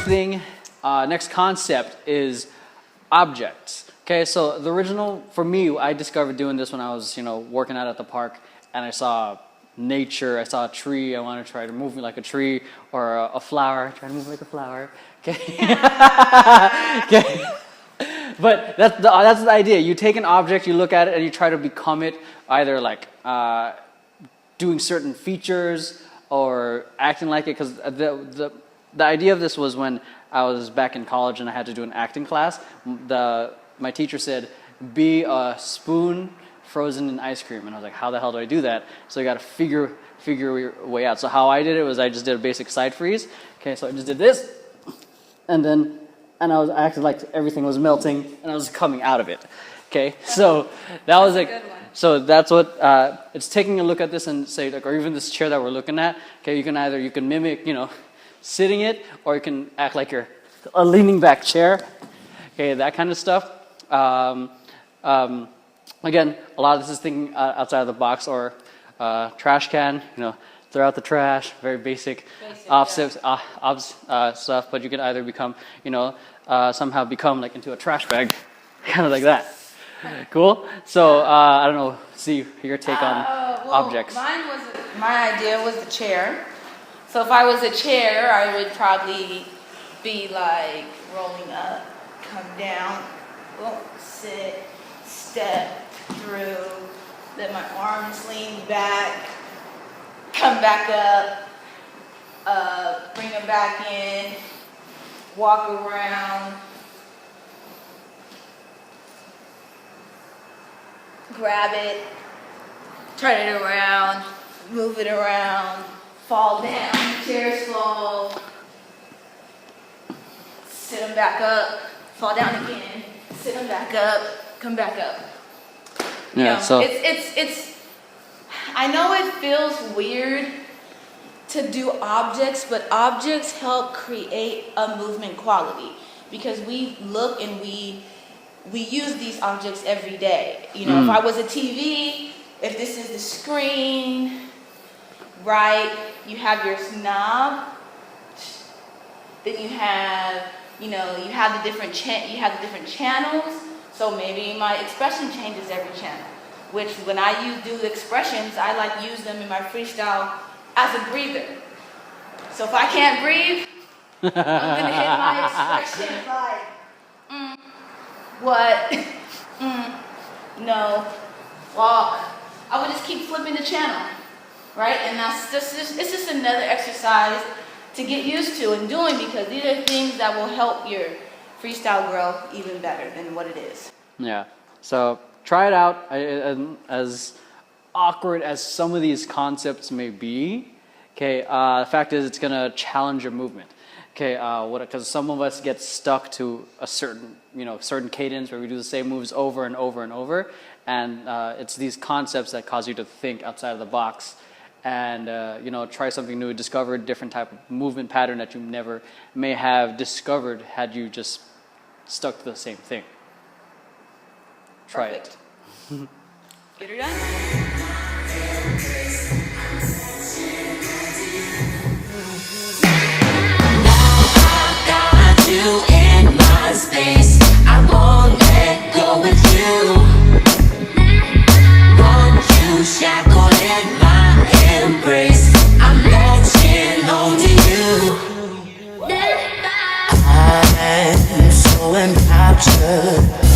thing, next concept is objects. Okay, so the original, for me, I discovered doing this when I was, working out at the park, and I saw nature, I saw a tree, I want to try to move me like a tree, or a flower, try to move like a flower, okay? Okay. But that's the idea. You take an object, you look at it, and you try to become it, either like doing certain features or acting like it, because the idea of this was when I was back in college and I had to do an acting class. My teacher said, be a spoon frozen in ice cream. And I was like, how the hell do I do that? So you got to figure your way out. So how I did it was I just did a basic side freeze. Okay, so I just did this, and I acted like everything was melting and I was coming out of it. Okay, so that was like, so that's what it's taking a look at this and say, like, or even this chair that we're looking at. Okay, you can mimic, sitting it, or you can act like you're a leaning back chair. Okay, that kind of stuff. Again, a lot of this is thinking outside of the box, or trash can, throw out the trash, very basic stuff, but you can either become, somehow become like into a trash bag, kind of like that. Cool? So, I don't know, see your take on objects. My idea was the chair. So if I was a chair, I would probably be like rolling up, come down, sit, step through, let my arms lean back, come back up, bring them back in, walk around, grab it, turn it around, move it around, fall down, chairs fall, sit them back up, fall down again, sit them back up, come back up. Yeah, so it's I know it feels weird to do objects, but objects help create a movement quality, because we look and we use these objects every day. If I was a TV, if this is the screen, right, you have your knob, then you have you have the different channels. So maybe my expression changes every channel, which when I do the expressions, I use them in my freestyle as a breather. So if I can't breathe, I'm gonna hit my expression like, what, no, walk. I would just keep flipping the channel, right? And it's just another exercise to get used to and doing, because these are things that will help your freestyle grow even better than what it is. Yeah, so try it out. As awkward as some of these concepts may be, okay, the fact is it's gonna challenge your movement. Okay, because some of us get stuck to a certain cadence where we do the same moves over and over and over, and it's these concepts that cause you to think outside of the box, and try something new, discover a different type of movement pattern that you never may have discovered had you just stuck to the same thing. Try Perfect. it. Get her done. You in my space, I won't let go with you. Want you shackled in my embrace, I'm latching onto you. I'm so enraptured.